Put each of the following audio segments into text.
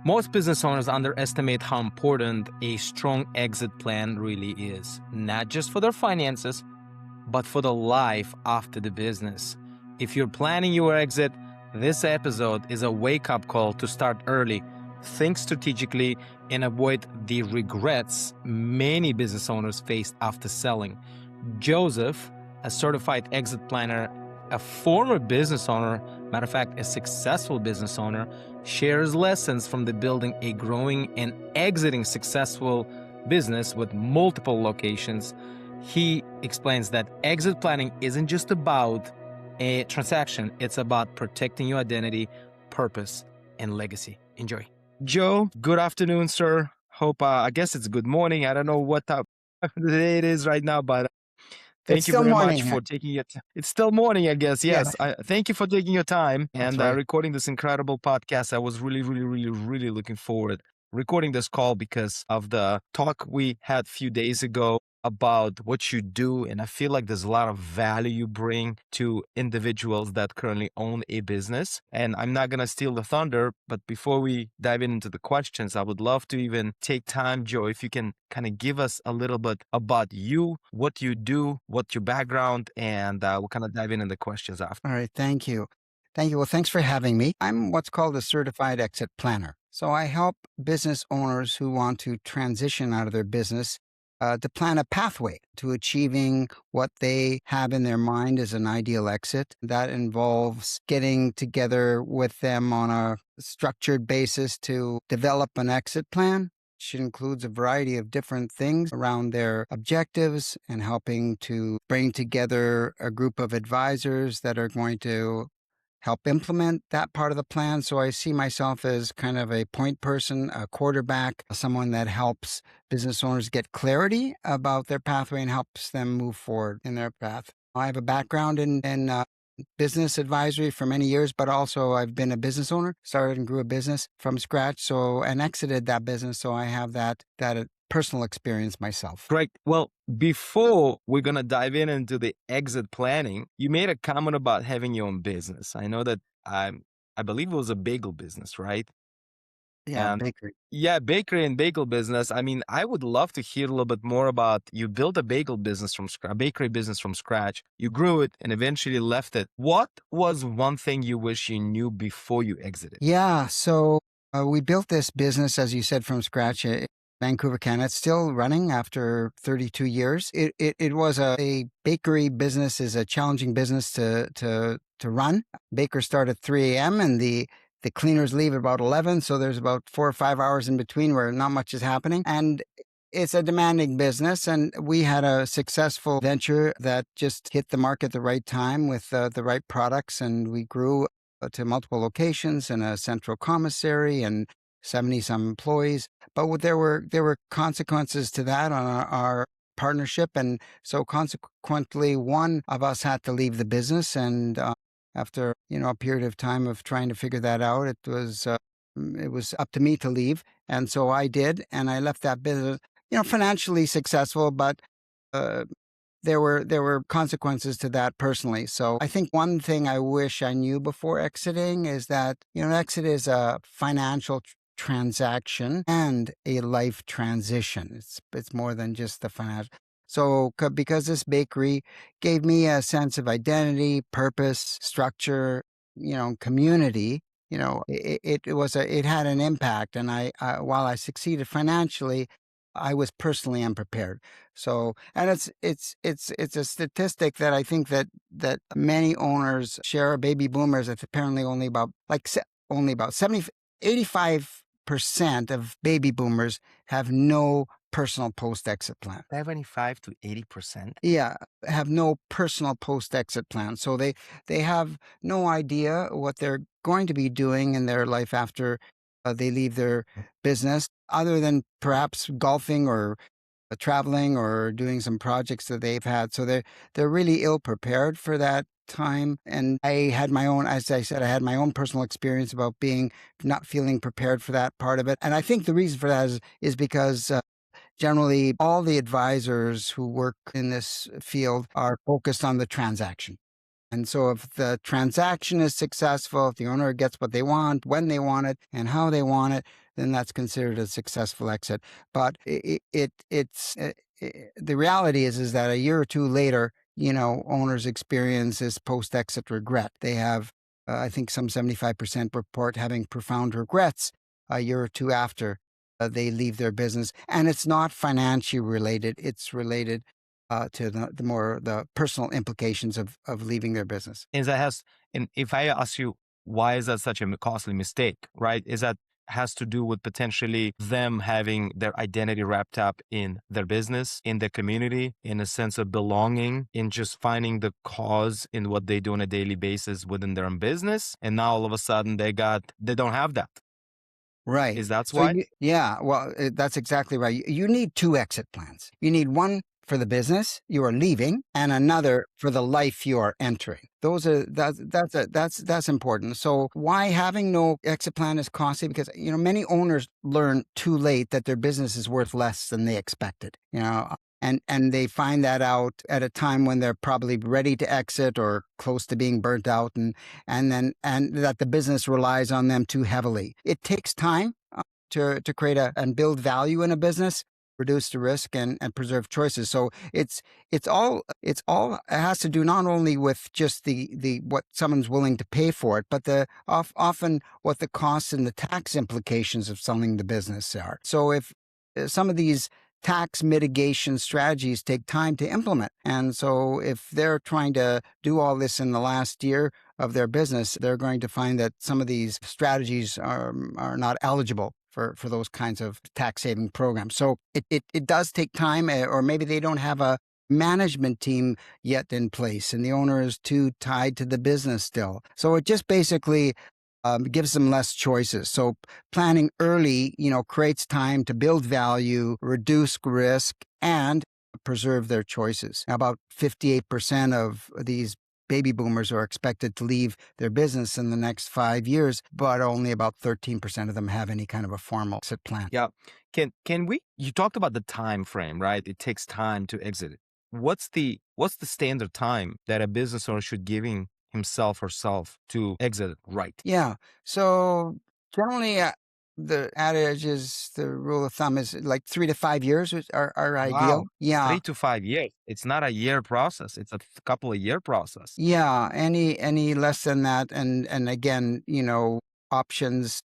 Most business owners underestimate how important a strong exit plan really is, not just for their finances, but for the life after the business. If you're planning your exit, this episode is a wake-up call to start early, think strategically, and avoid the regrets many business owners face after selling. Joseph, a certified exit planner, a former business owner, matter of fact, a successful business owner, shares lessons from the building a growing and exiting successful business with multiple locations. He explains that exit planning isn't just about a transaction, it's about protecting your identity, purpose, and legacy. Enjoy. Joe, good afternoon, sir. Hope, I guess it's good morning. I don't know what time of the day it is right now, but thank you very much for taking it. It's still morning, I guess. Yes. Yeah. Thank you for taking your time and right. recording this incredible podcast. I was really looking forward recording this call because of the talk we had a few days ago about what you do. And I feel like there's a lot of value you bring to individuals that currently own a business. And I'm not going to steal the thunder, but before we dive into the questions, I would love to even take time, Joe, if you can kind of give us a little bit about you, what you do, what your background, and we'll kind of dive into the questions after. All right. Thank you. Thank you. Well, thanks for having me. I'm what's called a certified exit planner. So I help business owners who want to transition out of their business to plan a pathway to achieving what they have in their mind as an ideal exit. That involves getting together with them on a structured basis to develop an exit plan, which includes a variety of different things around their objectives and helping to bring together a group of advisors that are going to help implement that part of the plan. So I see myself as kind of a point person, a quarterback, someone that helps business owners get clarity about their pathway and helps them move forward in their path. I have a background in business advisory for many years, but also I've been a business owner, started and grew a business from scratch, and exited that business. So I have that personal experience myself. Great. Well, before we're going to dive into the exit planning, you made a comment about having your own business. I know that I believe it was a bagel business, right? Yeah, bakery. Yeah, bakery and bagel business. I mean, I would love to hear a little bit more about you built a bagel business from scratch, a bakery business from scratch. You grew it and eventually left it. What was one thing you wish you knew before you exited? Yeah, so we built this business, as you said, from scratch. Vancouver, Canada. It's still running after 32 years. It was a bakery business is a challenging business to run. Bakers start at 3 a.m. and the cleaners leave at about 11. So there's about 4 or 5 hours in between where not much is happening. And it's a demanding business. And we had a successful venture that just hit the market at the right time with the right products. And we grew to multiple locations and a central commissary and 70-some employees. But there were consequences to that on our partnership. And so consequently, one of us had to leave the business. And after a period of time of trying to figure that out, it was up to me to leave. And so I did. And I left that business, financially successful, but there were consequences to that personally. So I think one thing I wish I knew before exiting is that, exit is a financial transaction and a life transition. It's more than just the financial. So because this bakery gave me a sense of identity, purpose, structure, community, it had an impact. And while I succeeded financially, I was personally unprepared. So, and it's a statistic that I think that many owners share. Baby boomers, it's apparently only about 85% of baby boomers have no personal post-exit plan. 75 to 80%? Yeah, have no personal post-exit plan. So they have no idea what they're going to be doing in their life after they leave their business, other than perhaps golfing or traveling or doing some projects that they've had. So they're really ill prepared for that time. And I had my own, as I said, I had my own personal experience about not feeling prepared for that part of it. And I think the reason for that is because generally all the advisors who work in this field are focused on the transaction. And so if the transaction is successful, if the owner gets what they want, when they want it, and how they want it, then that's considered a successful exit. But the reality is that a year or two later, owners experience this post-exit regret. They have, I think, some 75% report having profound regrets a year or two after they leave their business, and it's not financially related. It's related to the personal implications of leaving their business. And if I ask you, why is that such a costly mistake, right? Is that has to do with potentially them having their identity wrapped up in their business, in their community, in a sense of belonging, in just finding the cause in what they do on a daily basis within their own business. And now all of a sudden they don't have that. Right. Is that So why? yeah, well, that's exactly right. You need two exit plans. You need one for the business you are leaving, and another for the life you are entering. That's important. So why having no exit plan is costly? Because many owners learn too late that their business is worth less than they expected. And they find that out at a time when they're probably ready to exit or close to being burnt out, and that the business relies on them too heavily. It takes time to create and build value in a business, reduce the risk, and preserve choices. So it's all it has to do not only with just the what someone's willing to pay for it, but often what the costs and the tax implications of selling the business are. So if some of these tax mitigation strategies take time to implement. And so if they're trying to do all this in the last year of their business, they're going to find that some of these strategies are not eligible for those kinds of tax saving programs. So it does take time, or maybe they don't have a management team yet in place and the owner is too tied to the business still. So it just basically gives them less choices. So planning early, creates time to build value, reduce risk, and preserve their choices. Now, about 58% of these baby boomers are expected to leave their business in the next 5 years, but only about 13% of them have any kind of a formal exit plan. Yeah. You talked about the time frame, right? It takes time to exit it. What's the standard time that a business owner should giving himself or herself to exit it right? Yeah. So generally, the adage is, the rule of thumb is like 3 to 5 years are ideal. Wow. Yeah. 3 to 5 years. It's not a year process. It's a couple of year process. Yeah. Any less than that, and again, options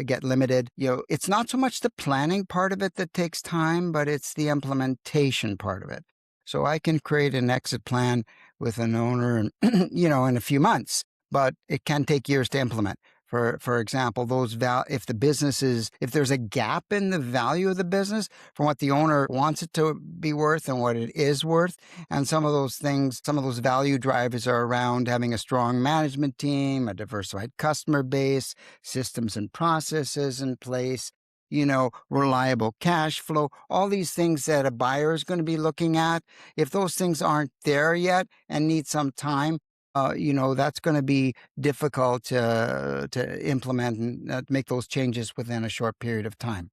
get limited. It's not so much the planning part of it that takes time, but it's the implementation part of it. So I can create an exit plan with an owner and in a few months, but it can take years to implement. For example, if there's a gap in the value of the business from what the owner wants it to be worth and what it is worth, and some of those value drivers are around having a strong management team, a diversified customer base, systems and processes in place, reliable cash flow, all these things that a buyer is going to be looking at. If those things aren't there yet and need some time, that's going to be difficult to implement and make those changes within a short period of time.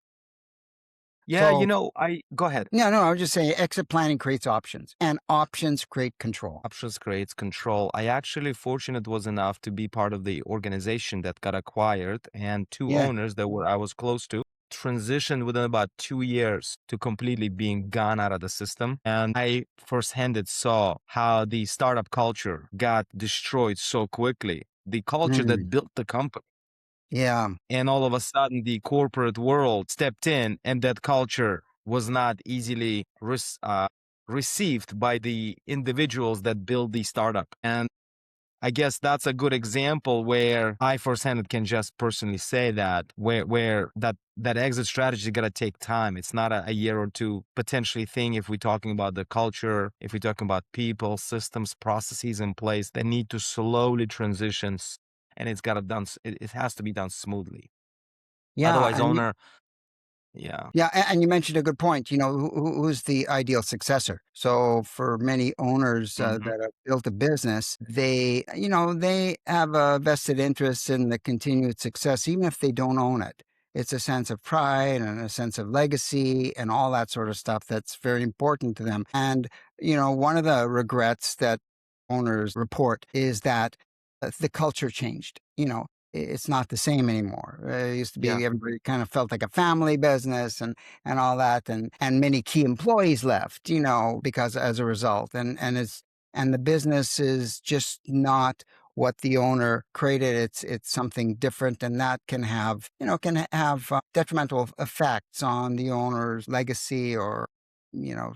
Yeah, So, I go ahead. no, I was just saying exit planning creates options, and options create control. Options creates control. I actually fortunate was enough to be part of the organization that got acquired, and two Yeah. owners that I was close to transitioned within about 2 years to completely being gone out of the system. And I firsthand saw how the startup culture got destroyed so quickly. The culture that Mm. built the company. Yeah. And all of a sudden, the corporate world stepped in, and that culture was not easily received by the individuals that build the startup. And I guess that's a good example where I firsthand can just personally say that where that exit strategy is gonna take time. It's not a year or two potentially thing if we're talking about the culture, if we're talking about people, systems, processes in place that need to slowly transition, and it has to be done smoothly. Yeah. Otherwise, owner, yeah. Yeah, and you mentioned a good point. Who's the ideal successor? So for many owners Mhm. that have built a business, they have a vested interest in the continued success, even if they don't own it. It's a sense of pride and a sense of legacy and all that sort of stuff that's very important to them. And one of the regrets that owners report is that the culture changed. it's not the same anymore. It used to Yeah. be everybody kind of felt like a family business and all that, and many key employees left, because as a result, and the business is just not what the owner created. It's something different, and that can have detrimental effects on the owner's legacy or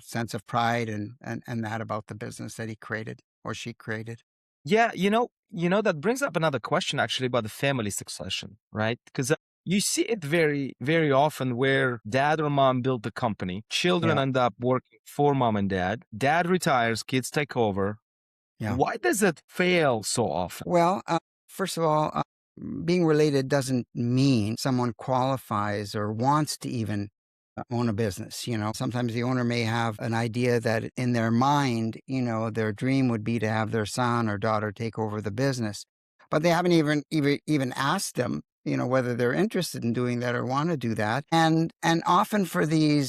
sense of pride and that about the business that he created or she created. Yeah, that brings up another question actually about the family succession, right? Because you see it very, very often where dad or mom built the company, children Yeah, end up working for mom and dad retires, kids take over. yeah. Why does it fail so often? Well, first of all, being related doesn't mean someone qualifies or wants to even own a business. Sometimes the owner may have an idea that in their mind, their dream would be to have their son or daughter take over the business, but they haven't even asked them, whether they're interested in doing that or want to do that. And often for the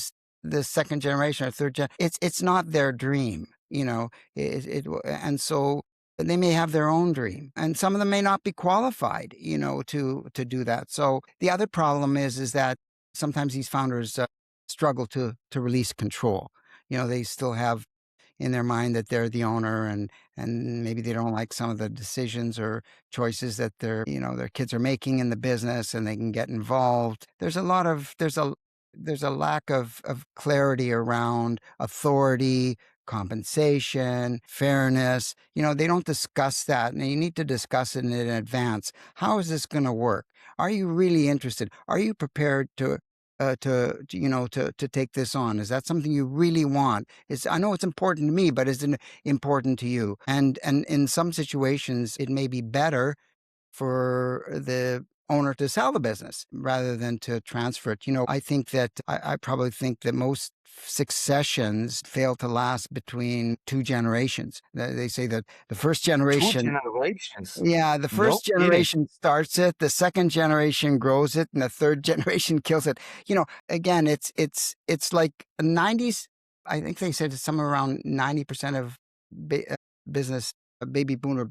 second generation or third gen, it's not their dream. And so they may have their own dream, and some of them may not be qualified, to do that. So the other problem is that sometimes these founders struggle to release control. They still have in their mind that they're the owner, and maybe they don't like some of the decisions or choices that their kids are making in the business, and they can get involved. There's a lack of clarity around authority, compensation, fairness. They don't discuss that, and you need to discuss it in advance. How is this going to work? Are you really interested? Are you prepared to take this on? Is that something you really want? I know it's important to me, but is it important to you? And in some situations, it may be better for the owner to sell the business rather than to transfer it. I probably think that most successions fail to last between two generations. They say that the first Two generation generations. yeah, the No first kidding. generation starts it, the second generation grows it, and the third generation kills it. Again, it's like 90s. I think they said it's somewhere around 90% of business, baby boomer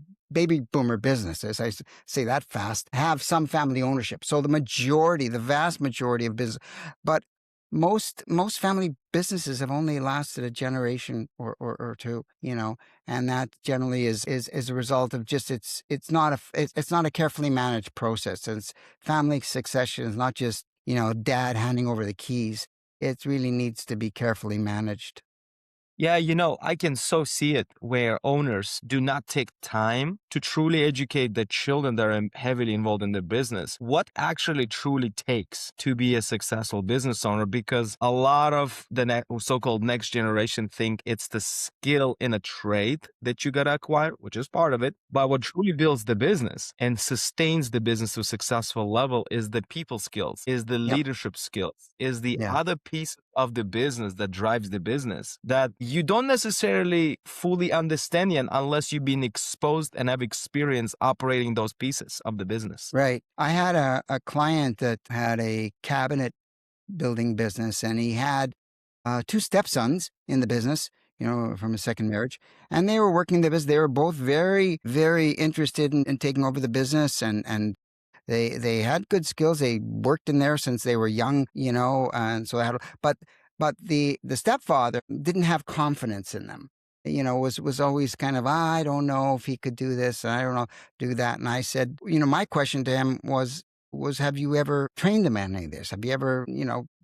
businesses. Say that fast, have some family ownership. So the vast majority of business, but most family businesses have only lasted a generation or two. And that generally is a result of just it's not a carefully managed process. It's family succession is not just dad handing over the keys. It really needs to be carefully managed. Yeah, I can so see it where owners do not take time to truly educate the children that are heavily involved in the business. What actually truly takes to be a successful business owner? Because a lot of the so-called next generation think it's the skill in a trade that you got to acquire, which is part of it. But what truly builds the business and sustains the business to a successful level is the people skills, is the Yep. leadership skills, is the Yeah. other piece of the business that drives the business that you don't necessarily fully understand yet unless you've been exposed and have experience operating those pieces of the business. Right. I had a client that had a cabinet building business, and he had two stepsons in the business, from a second marriage, and they were working the business. They were both very, very interested in taking over the business, and they had good skills. They worked in there since they were young, and so but the stepfather didn't have confidence in them. Was always kind of, I don't know if he could do this, and I don't know do that. And I said, my question to him was have you ever trained them in any of this? Have you ever,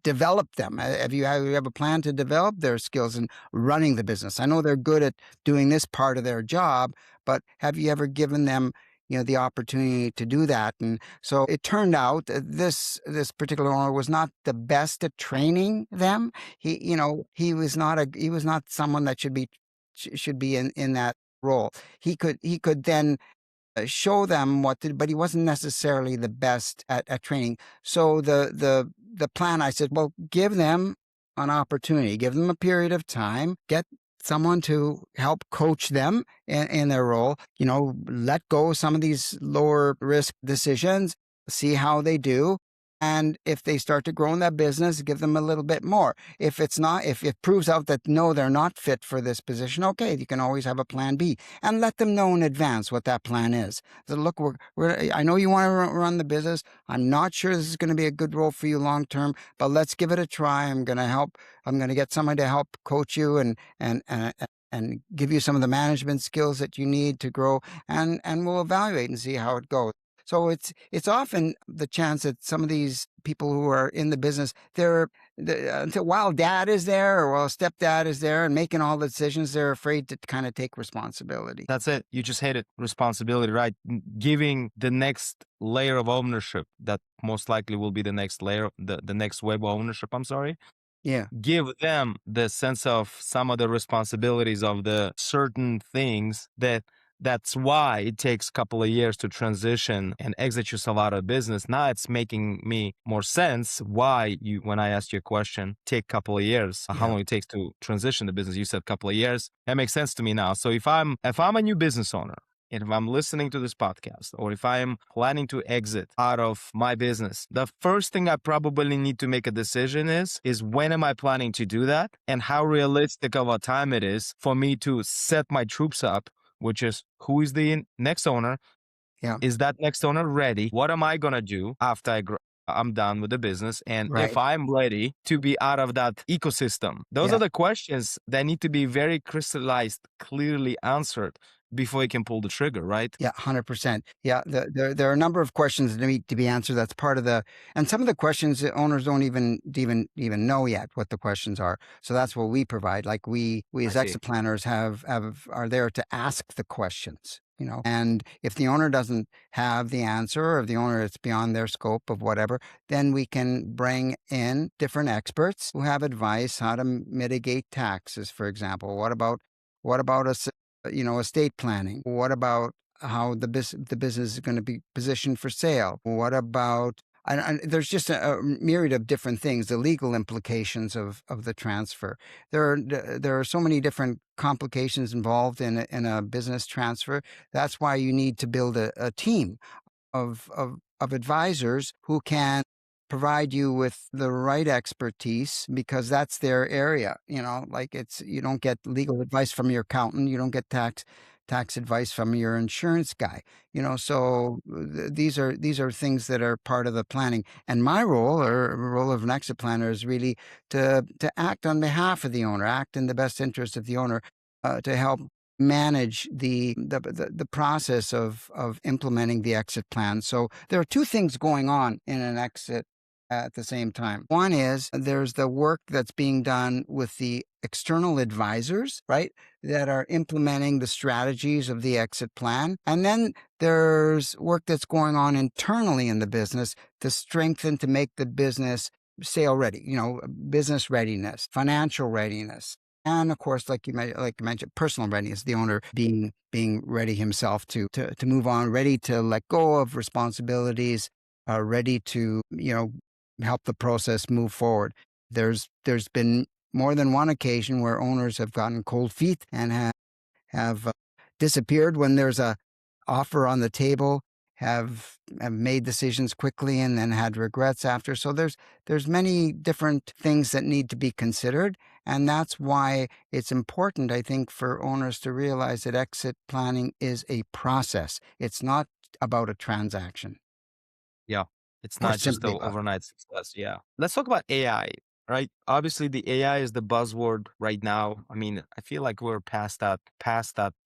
developed them? Have you ever planned to develop their skills in running the business? I know they're good at doing this part of their job, but have you ever given them the opportunity to do that? And so it turned out that this particular owner was not the best at training them. He was not someone that should be in that role. He could then show them what to do, but he wasn't necessarily the best at training. So the plan, I said, well, give them an opportunity, give them a period of time, get someone to help coach them in their role, let go of some of these lower risk decisions, see how they do. And if they start to grow in that business, give them a little bit more. If it's not, if it proves out that no, they're not fit for this position, okay, you can always have a plan B and let them know in advance what that plan is. So look, I know you want to run the business. I'm not sure this is going to be a good role for you long term, but let's give it a try. I'm going to help. I'm going to get someone to help coach you and give you some of the management skills that you need to grow, and we'll evaluate and see how it goes. So it's often the chance that some of these people who are in the business, until while dad is there or while stepdad is there and making all the decisions, they're afraid to kind of take responsibility. That's it. You just hit it. Responsibility, right? Giving the next layer of ownership that most likely will be the next layer, the next wave of ownership, I'm sorry. Yeah. Give them the sense of some of the responsibilities of the certain things that's why it takes a couple of years to transition and exit yourself out of business. Now it's making me more sense why you, when I asked you a question, take a couple of years, how Yeah. long it takes to transition the business. You said a couple of years. That makes sense to me now. So if I'm a new business owner, and if I'm listening to this podcast, or if I am planning to exit out of my business, the first thing I probably need to make a decision is when am I planning to do that, and how realistic of a time it is for me to set my troops up, which is who is the next owner? Yeah. Is that next owner ready? What am I going to do after I'm done with the business? And if Right. I'm ready to be out of that ecosystem, those Yeah. are the questions that need to be very crystallized, clearly answered before you can pull the trigger, right? Yeah, 100%. Yeah, there are a number of questions that need to be answered. That's part of and some of the questions that owners don't even know yet what the questions are. So that's what we provide. Like we I as see. exit planners are there to ask the questions. And if the owner doesn't have the answer, or if the owner it's beyond their scope of whatever, then we can bring in different experts who have advice how to mitigate taxes, for example. What about estate planning? What about how the business is going to be positioned for sale? What about there's just a myriad of different things, the legal implications of the transfer. There are so many different complications involved in a business transfer. That's why you need to build a team of advisors who can provide you with the right expertise because that's their area. Like you don't get legal advice from your accountant, you don't get tax advice from your insurance guy. So these are things that are part of the planning. And my role, or role of an exit planner, is really to act on behalf of the owner, act in the best interest of the owner, to help manage the process of implementing the exit plan. So there are two things going on in an exit at the same time. One is there's the work that's being done with the external advisors, right, that are implementing the strategies of the exit plan. And then there's work that's going on internally in the business to strengthen, to make the business sale ready, business readiness, financial readiness. And of course, like you mentioned, personal readiness, the owner being ready himself to move on, ready to let go of responsibilities, ready to help the process move forward. There's been more than one occasion where owners have gotten cold feet and have disappeared when there's a offer on the table, have made decisions quickly and then had regrets after. So there's many different things that need to be considered, and that's why it's important, I think, for owners to realize that exit planning is a process. It's not about a transaction, Yeah. It's or not just the simply about. overnight success. Yeah. Let's talk about AI, right? Obviously, the AI is the buzzword right now. I mean, I feel like we're past that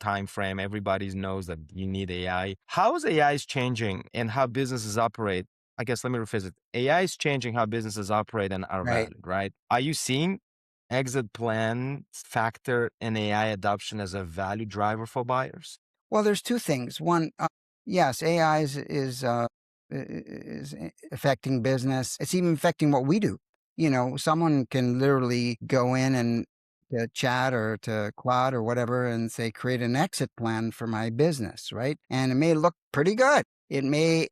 time frame. Everybody knows that you need AI. How is AI is changing and how businesses operate? I guess let me revisit. AI is changing how businesses operate and are Right. valued, right? Are you seeing exit plans factor in AI adoption as a value driver for buyers? Well, there's two things. One, yes, AI is affecting business. It's even affecting what we do. Someone can literally go in and to chat or to Claude or whatever and say, create an exit plan for my business, right? And it may look pretty good. It may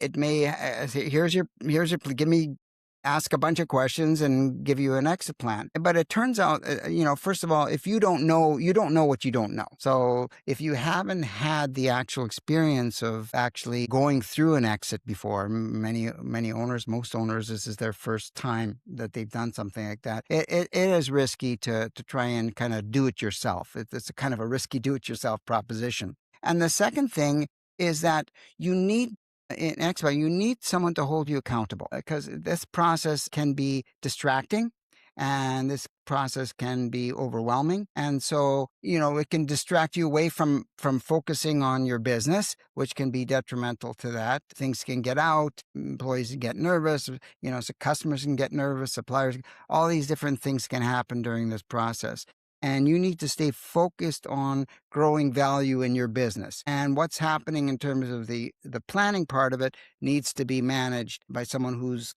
say, give me ask a bunch of questions and give you an exit plan. But it turns out, first of all, if you don't know, you don't know what you don't know. So if you haven't had the actual experience of actually going through an exit before, many owners, most owners, this is their first time that they've done something like that. It is risky to try and kind of do it yourself. It's a kind of a risky do it yourself proposition. And the second thing is that you need in expo, you need someone to hold you accountable because this process can be distracting and this process can be overwhelming. And so, it can distract you away from focusing on your business, which can be detrimental to that. Things can get out, employees get nervous, so customers can get nervous, suppliers, all these different things can happen during this process. And you need to stay focused on growing value in your business. And what's happening in terms of the planning part of it needs to be managed by someone who's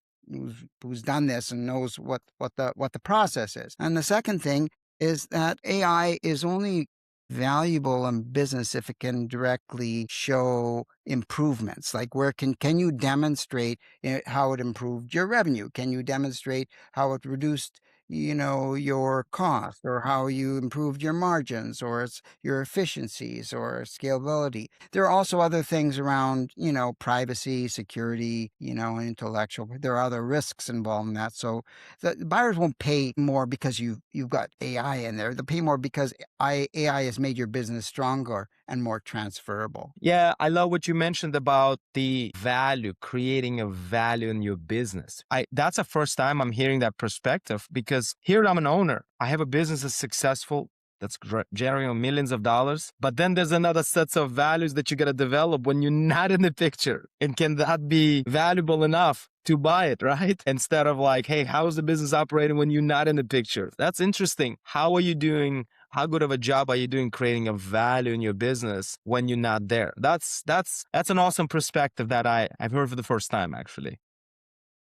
done this and knows what the process is. And the second thing is that AI is only valuable in business if it can directly show improvements. Like where can you demonstrate how it improved your revenue? Can you demonstrate how it reduced your cost, or how you improved your margins, or your efficiencies, or scalability? There are also other things around, privacy, security, intellectual. There are other risks involved in that. So the buyers won't pay more because you've got AI in there. They'll pay more because AI has made your business stronger and more transferable. Yeah, I love what you mentioned about the value, creating a value in your business. That's the first time I'm hearing that perspective, because here I'm an owner. I have a business that's successful, that's generating millions of dollars. But then there's another sets of values that you got to develop when you're not in the picture. And can that be valuable enough to buy it, right? Instead of like, hey, how is the business operating when you're not in the picture? That's interesting. How are you doing? How good of a job are you doing creating a value in your business when you're not there? That's an awesome perspective that I've heard for the first time, actually.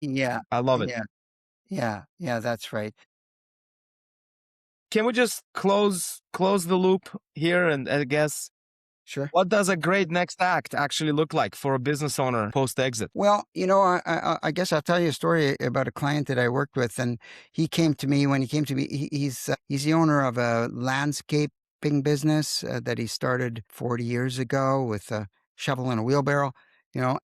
Yeah, I love it. yeah, yeah. That's right. Can we just close the loop here? And I guess, Sure. what does a great next act actually look like for a business owner post exit? Well, I guess I'll tell you a story about a client that I worked with, and he came to me. When he came to me, he's the owner of a landscaping business that he started 40 years ago with a shovel and a wheelbarrow,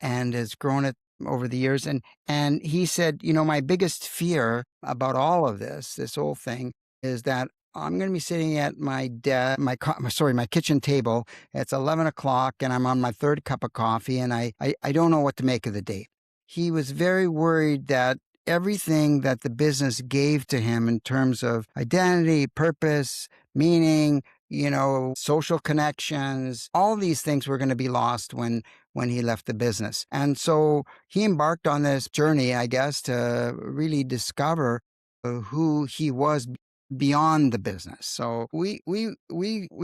and has grown it over the years. And he said, my biggest fear about all of this whole thing, is that I'm going to be sitting at my my kitchen table. It's 11 o'clock and I'm on my third cup of coffee, and I don't know what to make of the day. He was very worried that everything that the business gave to him in terms of identity, purpose, meaning, social connections, all these things were going to be lost when he left the business. And so he embarked on this journey, I guess, to really discover who he was beyond the business. So we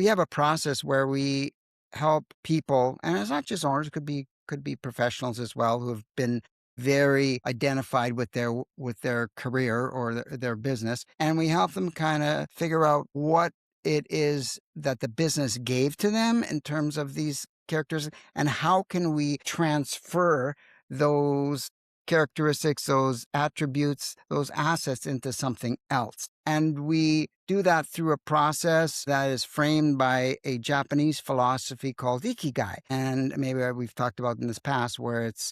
have a process where we help people, and it's not just owners, could be professionals as well, who have been very identified with their career or their business, and we help them kind of figure out what it is that the business gave to them in terms of these characters, and how can we transfer those characteristics, those attributes, those assets into something else. And we do that through a process that is framed by a Japanese philosophy called ikigai. And maybe we've talked about in this past, where it's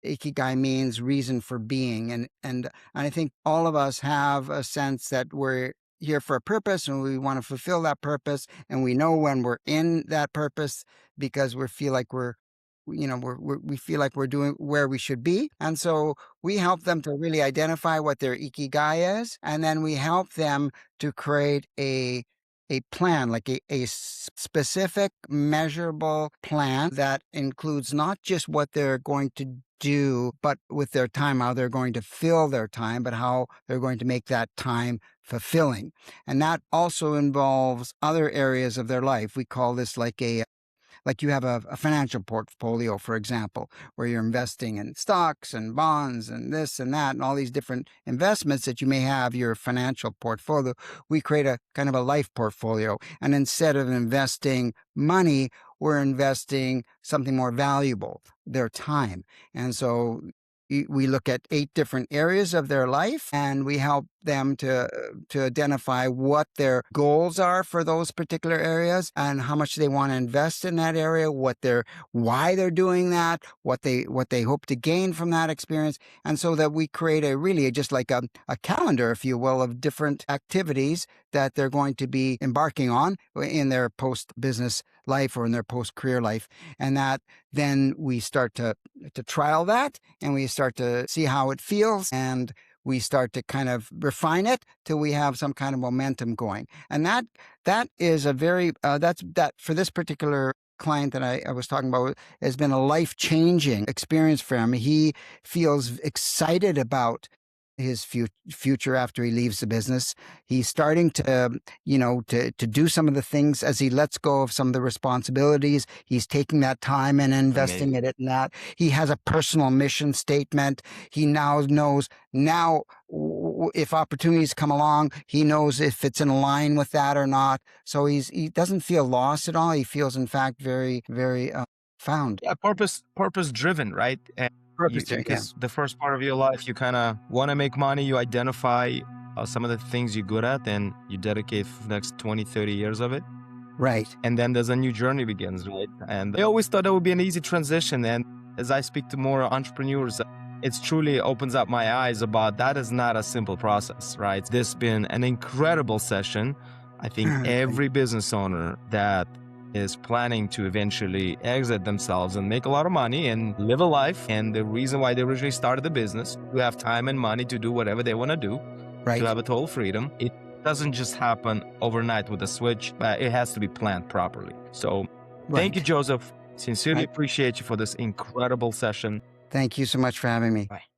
ikigai means reason for being. And I think all of us have a sense that we're here for a purpose and we want to fulfill that purpose. And we know when we're in that purpose because we feel like we feel like we're doing where we should be. And so we help them to really identify what their ikigai is. And then we help them to create a plan, like a specific, measurable plan that includes not just what they're going to do, but with their time, how they're going to fill their time, but how they're going to make that time fulfilling. And that also involves other areas of their life. We call this like you have a financial portfolio, for example, where you're investing in stocks and bonds and this and that and all these different investments that you may have your financial portfolio. We create a kind of a life portfolio. And instead of investing money, we're investing something more valuable, their time. And so we look at 8 different areas of their life, and we help them to identify what their goals are for those particular areas and how much they want to invest in that area, why they're doing that, what they hope to gain from that experience. And so that we create just like a calendar, if you will, of different activities that they're going to be embarking on in their post-business life or in their post-career life. And that then we start to trial that, and we start to see how it feels, and we start to kind of refine it till we have some kind of momentum going. And that is a very, that for this particular client that I was talking about has been a life-changing experience for him. He feels excited about his future after he leaves the business. He's starting to do some of the things as he lets go of some of the responsibilities. He's taking that time and investing in it in that. He has a personal mission statement. He now knows if opportunities come along, he knows if it's in line with that or not. So he doesn't feel lost at all. He feels, in fact, very, very found. Yeah, purpose driven, right? And because the first part of your life, you kind of want to make money, you identify some of the things you're good at, and you dedicate the next 20, 30 years of it. Right. And then there's a new journey begins, right? And I always thought that would be an easy transition. And as I speak to more entrepreneurs, it's truly opens up my eyes about that is not a simple process, right? This has been an incredible session. I think every business owner that is planning to eventually exit themselves and make a lot of money and live a life, and the reason why they originally started the business, to have time and money to do whatever they want to do, to have a total freedom. It doesn't just happen overnight with a switch, but it has to be planned properly. So thank you, Joseph. Sincerely appreciate you for this incredible session. Thank you so much for having me. Bye.